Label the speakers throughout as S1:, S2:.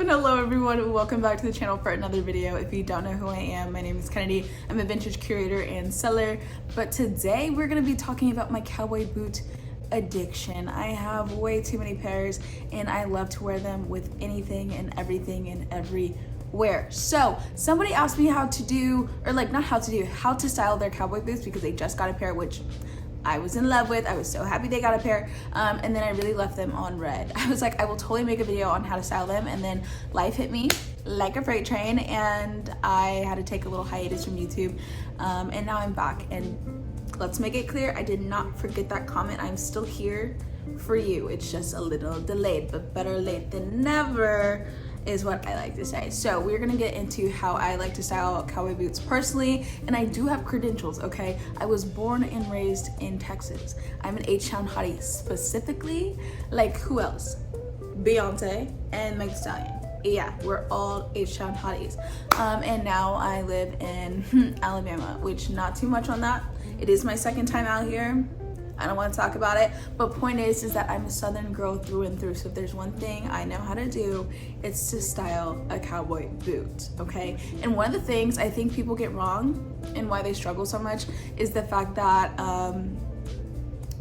S1: Hello everyone, welcome back to the channel for another video. If you don't know who I am, my name is Kennedy. I'm a vintage curator and seller, but today we're going to be talking about my cowboy boot addiction. I have way too many pairs and I love to wear them with anything and everything and everywhere. So somebody asked me how to do, or like not how to do, how to style their cowboy boots because they just got a pair, which I was in love with. I was so happy they got a pair, and then I really left them on red. I was like, I will totally make a video on how to style them, and then life hit me like a freight train and I had to take a little hiatus from YouTube, and now I'm back. And let's make it clear, I did not forget that comment. I'm still here for you. It's just a little delayed, but better late than never is what I like to say. So we're gonna get into how I like to style cowboy boots personally, and I do have credentials, okay? I was born and raised in Texas. I'm an H-Town hottie specifically. Like who else? Beyonce and Meg Thee Stallion. Yeah, we're all H-Town hotties. And now I live in Alabama, which not too much on that. It is my second time out here. I don't want to talk about it, but point is that I'm a Southern girl through and through. So if there's one thing I know how to do, it's to style a cowboy boot, okay? And one of the things I think people get wrong and why they struggle so much is the fact that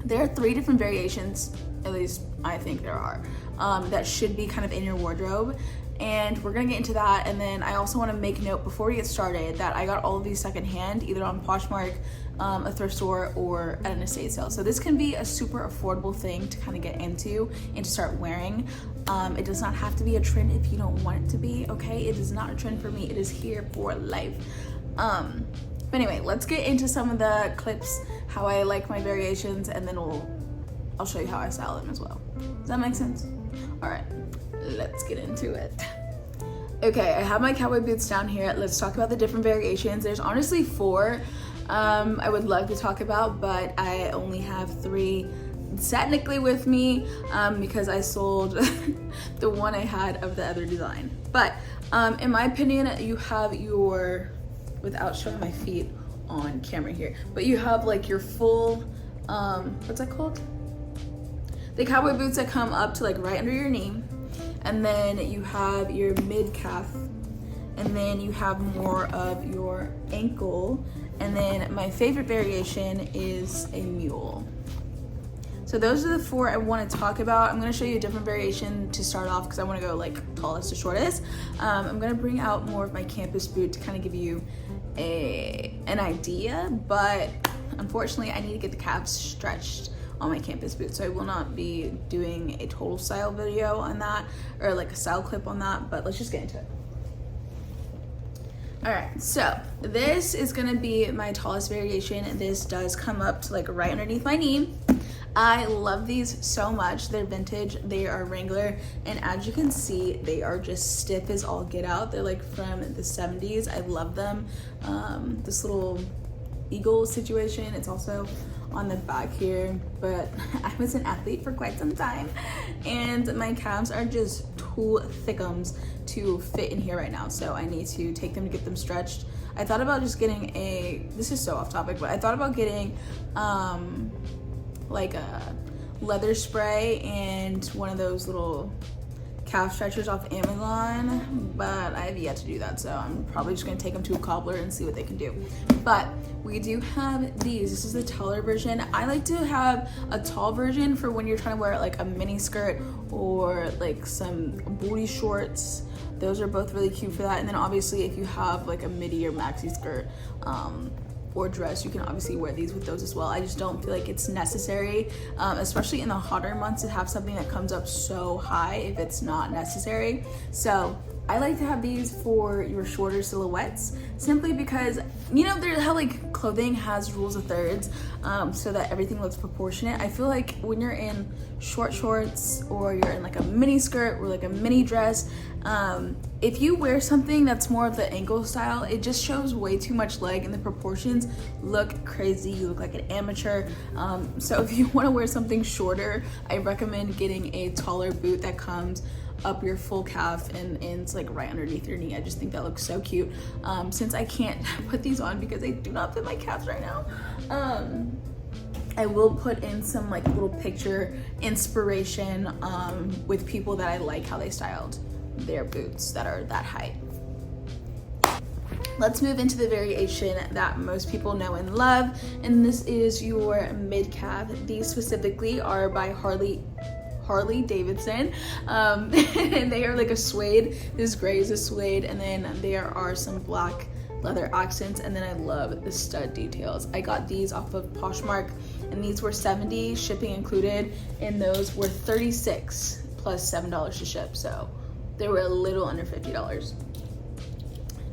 S1: there are 3 different variations, at least I think there are, that should be kind of in your wardrobe. And we're gonna get into that. And then I also want to make note before we get started that I got all of these secondhand, either on Poshmark, a thrift store, or at an estate sale. So this can be a super affordable thing to kind of get into and to start wearing. It does not have to be a trend if you don't want it to be, okay? It is not a trend for me. It is here for life. But anyway, let's get into some of the clips, how I like my variations, and then I'll show you how I style them as well. Does that make sense? All right, let's get into it. Okay, I have my cowboy boots down here. Let's talk about the different variations. There's honestly 4 I would love to talk about, but I only have 3 technically with me because I sold the one I had of the other design. But in my opinion, you have your, without showing my feet on camera here, but you have like your full, what's that called? The cowboy boots that come up to like right under your knee, and then you have your mid calf, and then you have more of your ankle, and then my favorite variation is a mule. So those are the 4 I want to talk about. I'm going to show you a different variation to start off because I want to go like tallest to shortest. I'm going to bring out more of my campus boot to kind of give you an idea, but unfortunately I need to get the calves stretched on my campus boot, so I will not be doing a total style video on that, or like a style clip on that, but let's just get into it. All right, so this is gonna be my tallest variation. This does come up to like right underneath my knee. I love these so much. They're vintage, they are Wrangler, and as you can see, they are just stiff as all get out. They're like from the 70s. I love them. This little eagle situation, it's also on the back here, but I was an athlete for quite some time and my calves are just too thickums to fit in here right now, so I need to take them to get them stretched. I thought about just getting this is so off topic, but I thought about getting like a leather spray and one of those little calf stretchers off Amazon, but I have yet to do that, so I'm probably just gonna take them to a cobbler and see what they can do. But we do have these. This is the taller version. I like to have a tall version for when you're trying to wear like a mini skirt or like some booty shorts. Those are both really cute for that. And then obviously if you have like a midi or maxi skirt or dress, you can obviously wear these with those as well. I just don't feel like it's necessary, especially in the hotter months, to have something that comes up so high if it's not necessary. So I like to have these for your shorter silhouettes, simply because, you know, there's how like clothing has rules of thirds, so that everything looks proportionate. I feel like when you're in short shorts or you're in like a mini skirt or like a mini dress, if you wear something that's more of the ankle style, it just shows way too much leg and the proportions look crazy. You look like an amateur. So if you want to wear something shorter, I recommend getting a taller boot that comes up your full calf and it's like right underneath your knee. I just think that looks so cute. Since I can't put these on because they do not fit my calves right now, I will put in some like little picture inspiration with people that I like how they styled their boots that are that height. Let's move into the variation that most people know and love, and this is your mid-calf. These specifically are by Harley Davidson, and they are like a suede. This gray is a suede, and then there are some black leather accents, and then I love the stud details. I got these off of Poshmark, and these were $70, shipping included, and those were $36 plus $7 to ship, so they were a little under $50.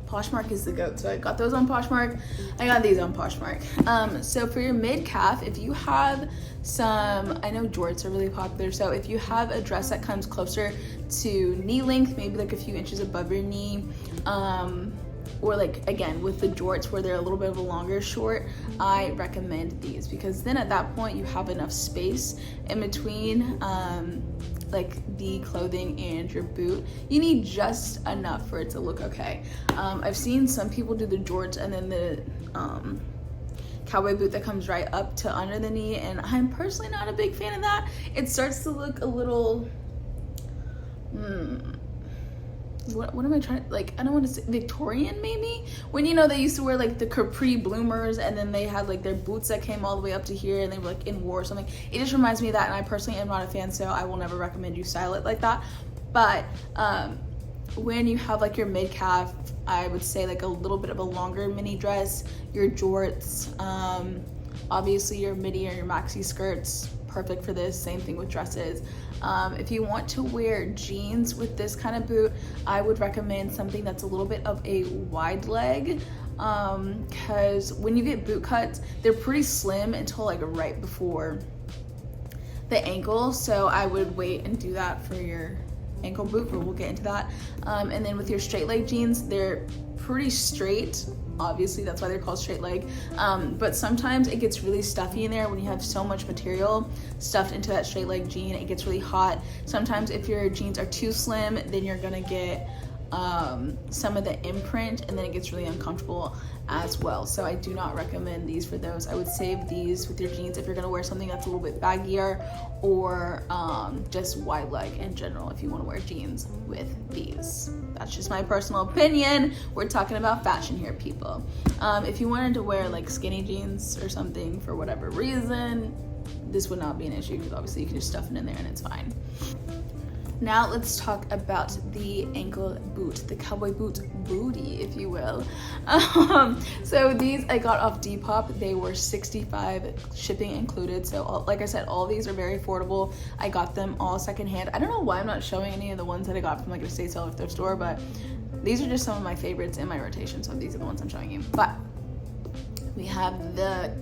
S1: Poshmark is the goat, so I got those on Poshmark. I got these on Poshmark. So for your mid-calf, if you have some, I know jorts are really popular, so if you have a dress that comes closer to knee length, maybe like a few inches above your knee, or like again with the jorts where they're a little bit of a longer short, I recommend these, because then at that point you have enough space in between like the clothing and your boot. You need just enough for it to look okay. I've seen some people do the jorts and then the cowboy boot that comes right up to under the knee, and I'm personally not a big fan of that. It starts to look a little what am I trying to, like, I don't want to say Victorian maybe, when you know they used to wear like the capri bloomers and then they had like their boots that came all the way up to here and they were like in war or something. It just reminds me of that, and I personally am not a fan, so I will never recommend you style it like that. But when you have like your mid-calf, I would say like a little bit of a longer mini dress, your jorts, obviously your midi or your maxi skirts, perfect for this. Same thing with dresses. If you want to wear jeans with this kind of boot, I would recommend something that's a little bit of a wide leg, because when you get boot cuts, they're pretty slim until like right before the ankle, so I would wait and do that for your ankle boot, but we'll get into that. And then with your straight leg jeans, they're pretty straight. Obviously that's why they're called straight leg, but sometimes it gets really stuffy in there when you have so much material stuffed into that straight leg jean. It gets really hot. Sometimes if your jeans are too slim, then you're gonna get some of the imprint, and then it gets really uncomfortable as well. So I do not recommend these for those. I would save these with your jeans if you're gonna wear something that's a little bit baggier, or just wide leg in general if you want to wear jeans with these. That's just my personal opinion. We're talking about fashion here, people. If you wanted to wear like skinny jeans or something for whatever reason, this would not be an issue, because obviously you can just stuff it in there and it's fine. Now let's talk about the ankle boot, the cowboy boot booty, if you will. So these I got off Depop. They were $65, shipping included. So like I said, all these are very affordable. I got them all secondhand. I don't know why I'm not showing any of the ones that I got from like a estate sale or thrift store, but these are just some of my favorites in my rotation. So these are the ones I'm showing you. But we have the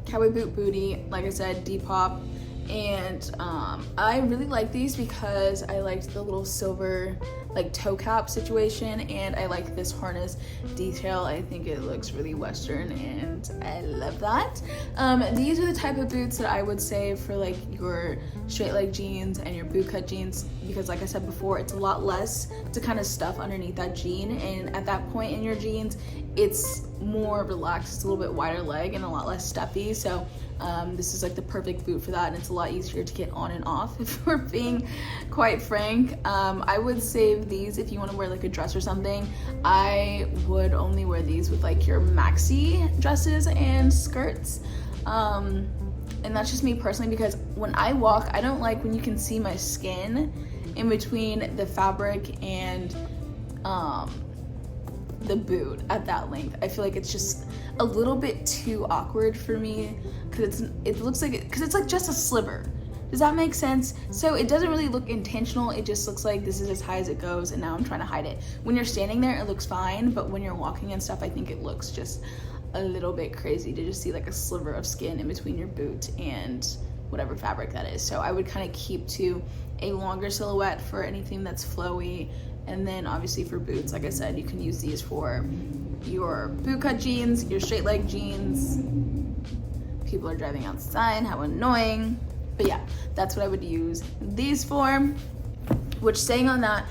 S1: cowboy boot booty, like I said, Depop. And I really like these because I liked the little silver like toe cap situation, and I like this harness detail. I think it looks really Western and I love that. These are the type of boots that I would save for like your straight leg jeans and your boot cut jeans, because like I said before, it's a lot less to kind of stuff underneath that jean, and at that point in your jeans it's more relaxed. It's a little bit wider leg and a lot less stuffy, so this is like the perfect boot for that, and it's a lot easier to get on and off, if we're being quite frank. I would save these if you want to wear like a dress or something. I would only wear these with like your maxi dresses and skirts, and that's just me personally, because when I walk, I don't like when you can see my skin in between the fabric and the boot at that length. I feel like it's just a little bit too awkward for me, because it looks like because it's like just a sliver. Does that make sense? So it doesn't really look intentional. It just looks like this is as high as it goes, and now I'm trying to hide it. When you're standing there, it looks fine, but when you're walking and stuff, I think it looks just a little bit crazy to just see like a sliver of skin in between your boot and whatever fabric that is. So I would kind of keep to a longer silhouette for anything that's flowy. And then obviously for boots, like I said, you can use these for your boot cut jeans, your straight leg jeans. People are driving outside, how annoying. But yeah, that's what I would use these for. Which, saying on that,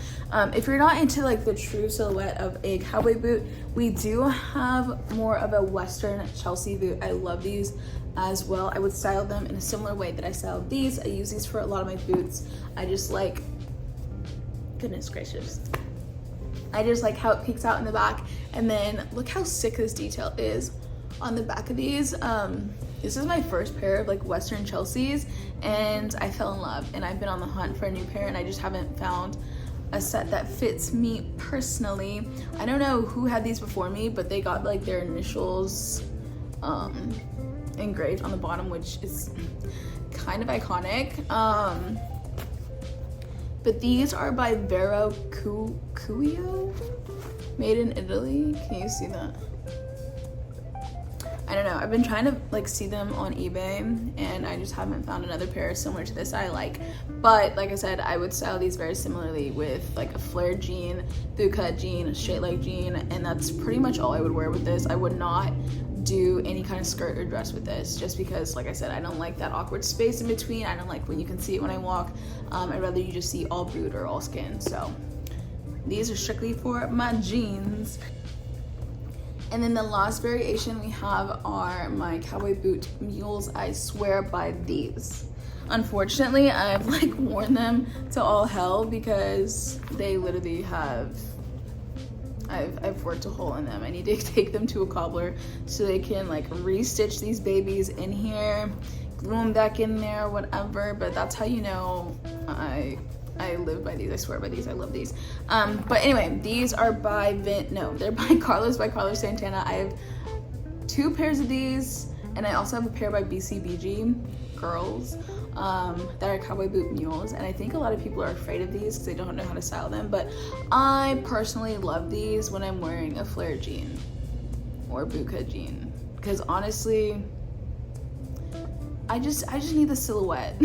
S1: if you're not into like the true silhouette of a cowboy boot, we do have more of a Western Chelsea boot. I love these as well. I would style them in a similar way that I styled these. I use these for a lot of my boots. I just like Goodness gracious. I just like how it peeks out in the back. And then look how sick this detail is on the back of these. This is my first pair of like Western Chelseas, and I fell in love, and I've been on the hunt for a new pair, and I just haven't found a set that fits me personally. I don't know who had these before me, but they got like their initials engraved on the bottom, which is kind of iconic. But these are by Vero Cuio, made in Italy. Can you see that? I don't know, I've been trying to like see them on eBay, and I just haven't found another pair similar to this I like. But like I said, I would style these very similarly with like a flared jean, boot cut jean, a straight leg jean, and that's pretty much all I would wear with this. I would not do any kind of skirt or dress with this, just because like I said, I don't like that awkward space in between. I don't like when you can see it when I walk. I'd rather you just see all boot or all skin. So these are strictly for my jeans. And then the last variation we have are my cowboy boot mules. I swear by these. Unfortunately, I've like worn them to all hell because they literally have, I've worked a hole in them. I need to take them to a cobbler so they can like restitch these babies in here, glue them back in there, whatever. But that's how you know I live by these. I swear by these. I love these. But anyway, these are by they're by Carlos Santana. I have 2 pairs of these, and I also have a pair by BCBG girls that are cowboy boot mules. And I think a lot of people are afraid of these because they don't know how to style them. But I personally love these when I'm wearing a flare jean or boot cut jean, because honestly, I just need the silhouette.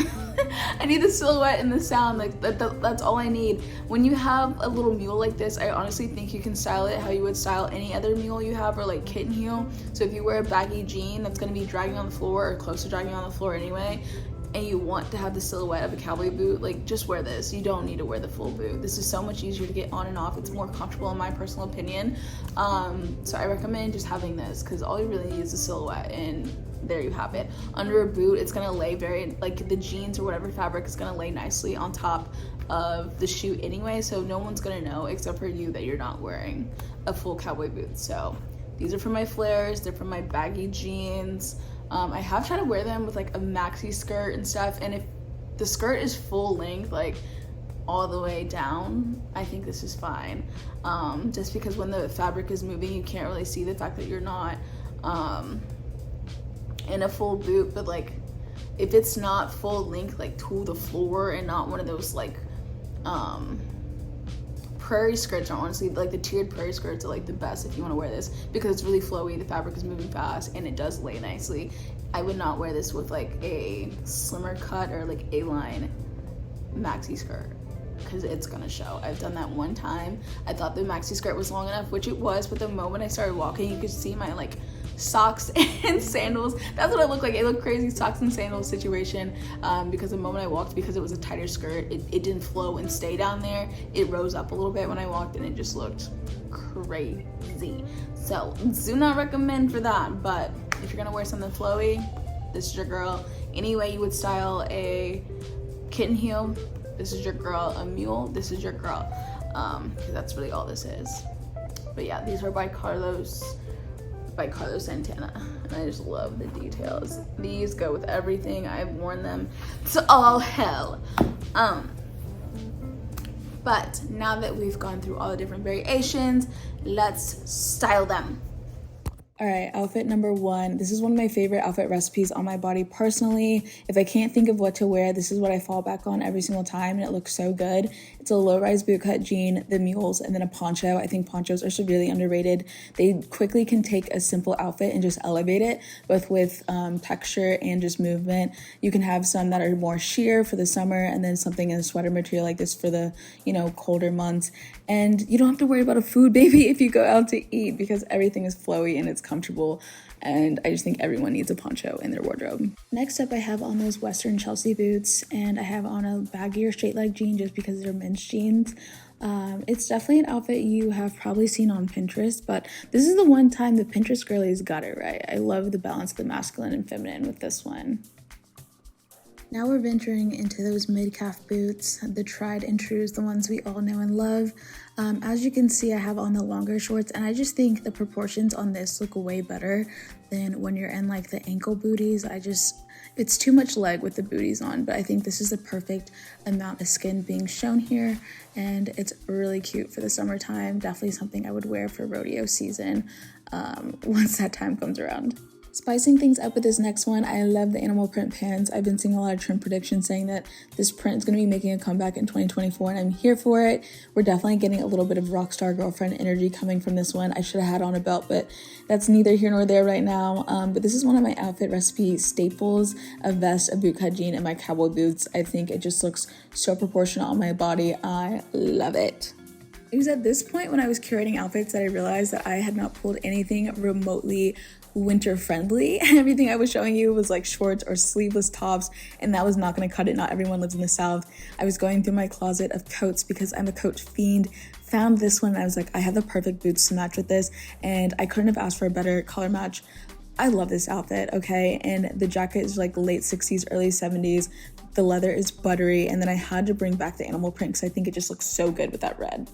S1: I need the silhouette and the sound. Like that's all I need. When you have a little mule like this, I honestly think you can style it how you would style any other mule you have, or like kitten heel. So if you wear a baggy jean that's gonna be dragging on the floor or close to dragging on the floor anyway, and you want to have the silhouette of a cowboy boot, like just wear this. You don't need to wear the full boot. This is so much easier to get on and off. It's more comfortable in my personal opinion. So I recommend just having this, because all you really need is a silhouette, and there you have it. Under a boot, it's gonna lay very, like the jeans or whatever fabric is gonna lay nicely on top of the shoe anyway, so no one's gonna know except for you that you're not wearing a full cowboy boot. So these are for my flares, they're for my baggy jeans. I have tried to wear them with like a maxi skirt and stuff, and if the skirt is full length, like all the way down, I think this is fine. Just because when the fabric is moving, you can't really see the fact that you're not in a full boot. But like if it's not full length, like to the floor, and not one of those like prairie skirts are honestly, like the tiered prairie skirts are like the best if you want to wear this, because it's really flowy, the fabric is moving fast, and it does lay nicely. I would not wear this with like a slimmer cut or like A-line maxi skirt, because it's gonna show. I've done that one time. I thought the maxi skirt was long enough, which it was, but the moment I started walking, you could see my like socks and sandals. That's what I looked like. It looked crazy, socks and sandals situation, because the moment I walked, because it was a tighter skirt, it didn't flow and stay down there. It rose up a little bit when I walked, and it just looked crazy. So do not recommend for that. But if you're gonna wear something flowy, this is your girl. Any way you would style a kitten heel, this is your girl. A mule, this is your girl, because that's really all this is. But yeah, these are by Carlos Santana, and I just love the details. These go with everything. I've worn them to all hell. But now that we've gone through all the different variations, let's style them. All right, outfit number 1. This is one of my favorite outfit recipes on my body personally. If I can't think of what to wear, this is what I fall back on every single time, and it looks so good. It's a low-rise bootcut jean, the mules, and then a poncho. I think ponchos are severely underrated. They quickly can take a simple outfit and just elevate it, both with texture and just movement. You can have some that are more sheer for the summer, and then something in a sweater material like this for the, colder months. And you don't have to worry about a food baby if you go out to eat, because everything is flowy and it's comfortable, and I just think everyone needs a poncho in their wardrobe. Next up, I have on those Western Chelsea boots, and I have on a baggier straight leg jean just because they're men's jeans. It's definitely an outfit you have probably seen on Pinterest, but this is the one time the Pinterest girlies got it right. I love the balance of the masculine and feminine with this one. Now we're venturing into those mid-calf boots, the tried and trues, the ones we all know and love. As you can see, I have on the longer shorts, and I just think the proportions on this look way better than when you're in like the ankle booties. It's too much leg with the booties on, but I think this is the perfect amount of skin being shown here, and it's really cute for the summertime. Definitely something I would wear for rodeo season once that time comes around. Spicing things up with this next one, I love the animal print pants. I've been seeing a lot of trend predictions saying that this print is going to be making a comeback in 2024, and I'm here for it. We're definitely getting a little bit of rockstar girlfriend energy coming from this one. I should have had on a belt, but that's neither here nor there right now. But this is one of my outfit recipe staples: a vest, a bootcut jean, and my cowboy boots. I think it just looks so proportional on my body. I love it. It was at this point when I was curating outfits that I realized that I had not pulled anything remotely winter friendly. Everything I was showing you was like shorts or sleeveless tops, and that was not going to cut it. Not everyone lives in the South. I was going through my closet of coats because I'm a coat fiend. Found this one and I was like, I have the perfect boots to match with this, and I couldn't have asked for a better color match. I love this outfit, okay? And the jacket is like late 60s, early 70s. The leather is buttery, and then I had to bring back the animal print because I think it just looks so good with that red.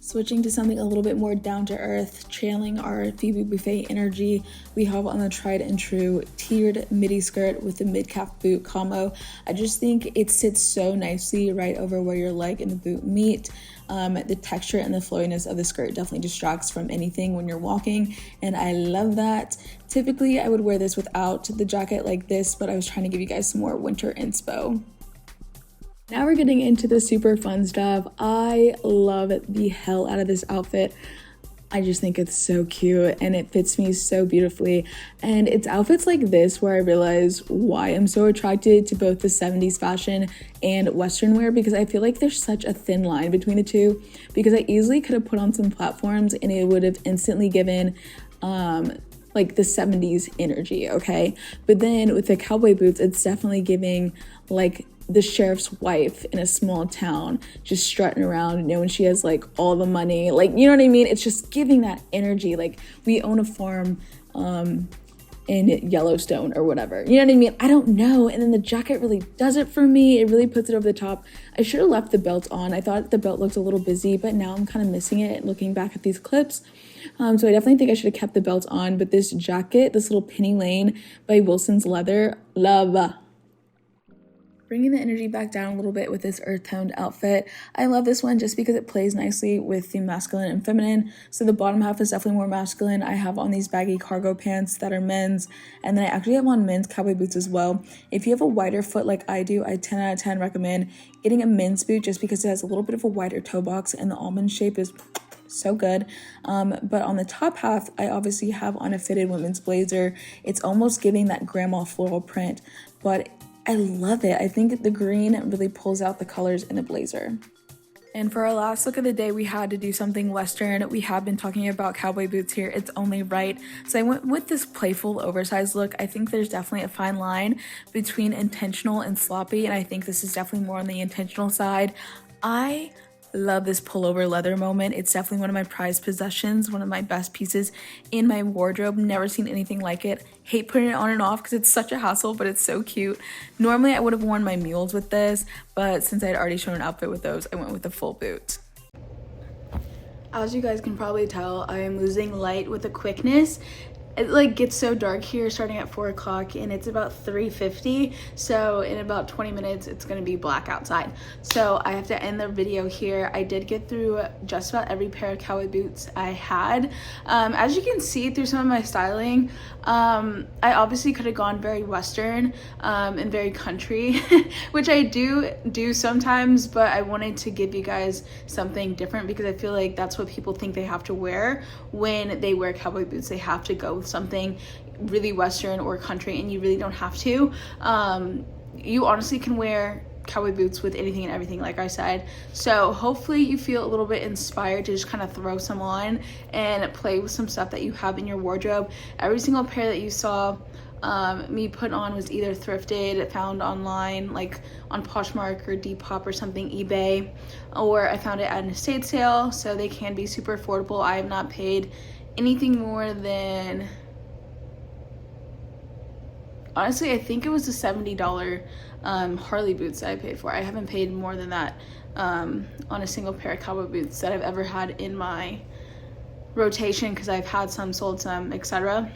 S1: Switching to something a little bit more down to earth, channeling our Phoebe Buffet energy, we have on the tried and true tiered midi skirt with the mid-calf boot combo. I just think it sits so nicely right over where your leg and the boot meet. The texture and the flowiness of the skirt definitely distracts from anything when you're walking, and I love that. Typically, I would wear this without the jacket like this, but I was trying to give you guys some more winter inspo. Now we're getting into the super fun stuff. I love the hell out of this outfit. I just think it's so cute and it fits me so beautifully. And it's outfits like this where I realize why I'm so attracted to both the 70s fashion and Western wear, because I feel like there's such a thin line between the two, because I easily could have put on some platforms and it would have instantly given like the 70s energy, okay? But then with the cowboy boots, it's definitely giving like the sheriff's wife in a small town just strutting around, you know, when she has like all the money, like, you know what I mean? It's just giving that energy, like we own a farm in Yellowstone or whatever, you know what I mean? I don't know. And then the jacket really does it for me. It really puts it over the top. I should have left the belt on. I thought the belt looked a little busy, but now I'm kind of missing it looking back at these clips. So I definitely think I should have kept the belt on, but this jacket, this little Penny Lane by Wilson's Leather, love. Bringing the energy back down a little bit with this earth-toned outfit. I love this one just because it plays nicely with the masculine and feminine. So the bottom half is definitely more masculine. I have on these baggy cargo pants that are men's, and then I actually have on men's cowboy boots as well. If you have a wider foot like I do, I 10 out of 10 recommend getting a men's boot just because it has a little bit of a wider toe box and the almond shape is so good. But on the top half, I obviously have on a fitted women's blazer. It's almost giving that grandma floral print, but I love it. I think the green really pulls out the colors in the blazer. And for our last look of the day, we had to do something Western. We have been talking about cowboy boots here. It's only right. So I went with this playful, oversized look. I think there's definitely a fine line between intentional and sloppy, and I think this is definitely more on the intentional side. I love this pullover leather moment. It's definitely one of my prized possessions, one of my best pieces in my wardrobe. Never seen anything like it. Hate putting it on and off because it's such a hassle, but it's so cute. Normally I would have worn my mules with this, but since I'd already shown an outfit with those, I went with the full boot. As you guys can probably tell, I am losing light with the quickness. It like gets so dark here starting at 4 o'clock and it's about 3:50, so in about 20 minutes it's gonna be black outside, so I have to end the video here. I did get through just about every pair of cowboy boots I had. As you can see through some of my styling, I obviously could have gone very Western and very country which I do sometimes, but I wanted to give you guys something different because I feel like that's what people think they have to wear when they wear cowboy boots. They have to go with something really Western or country, and you really don't have to. You honestly can wear cowboy boots with anything and everything, like I said. So hopefully you feel a little bit inspired to just kind of throw some on and play with some stuff that you have in your wardrobe. Every single pair that you saw me put on was either thrifted, found online, like on Poshmark or Depop or something, eBay, or I found it at an estate sale, so they can be super affordable. I have not paid anything more than honestly, I think it was the $70 Harley boots that I paid for. I haven't paid more than that on a single pair of cowboy boots that I've ever had in my rotation, because I've had some, sold some, etc.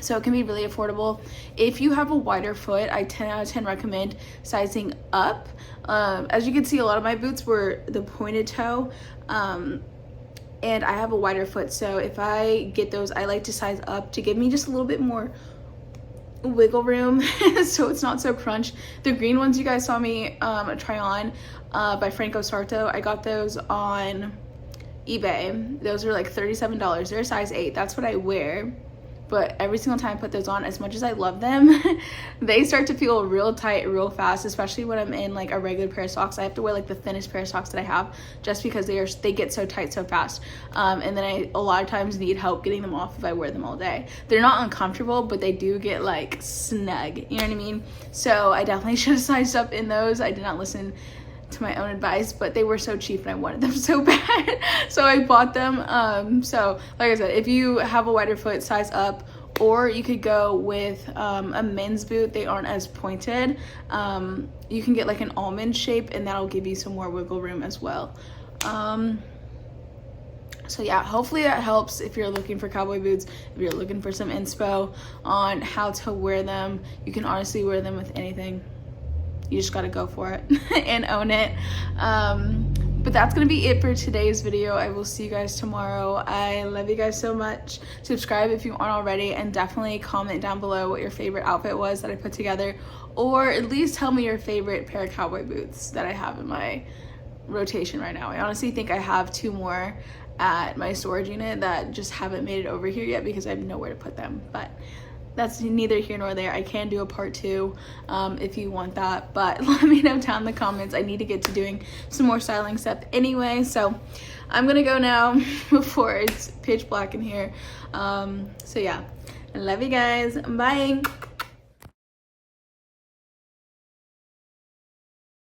S1: So it can be really affordable. If you have a wider foot, I 10 out of 10 recommend sizing up. As you can see, a lot of my boots were the pointed toe, and I have a wider foot, so if I get those, I like to size up to give me just a little bit more wiggle room so it's not so crunch. The green ones you guys saw me try on by Franco Sarto, I got those on eBay. Those are like $37. They're a size 8. That's what I wear. But every single time I put those on, as much as I love them, they start to feel real tight real fast, especially when I'm in like a regular pair of socks. I have to wear like the thinnest pair of socks that I have, just because they get so tight so fast. And then I a lot of times need help getting them off if I wear them all day. They're not uncomfortable, but they do get like snug, you know what I mean? So I definitely should have sized up in those. I did not listen to my own advice, but they were so cheap and I wanted them so bad, so I bought them. So like I said, if you have a wider foot, size up, or you could go with a men's boot. They aren't as pointed. You can get like an almond shape, and that'll give you some more wiggle room as well. So yeah, hopefully that helps if you're looking for cowboy boots. If you're looking for some inspo on how to wear them, you can honestly wear them with anything. You just gotta go for it and own it. But that's gonna be it for today's video. I will see you guys tomorrow. I love you guys so much. Subscribe if you aren't already, and definitely comment down below what your favorite outfit was that I put together, or at least tell me your favorite pair of cowboy boots that I have in my rotation right now. I honestly think I have 2 more at my storage unit that just haven't made it over here yet because I have nowhere to put them, but that's neither here nor there. I can do a part 2 if you want that, but let me know down in the comments. I need to get to doing some more styling stuff anyway, so I'm gonna go now before it's pitch black in here. So yeah, I love you guys. Bye.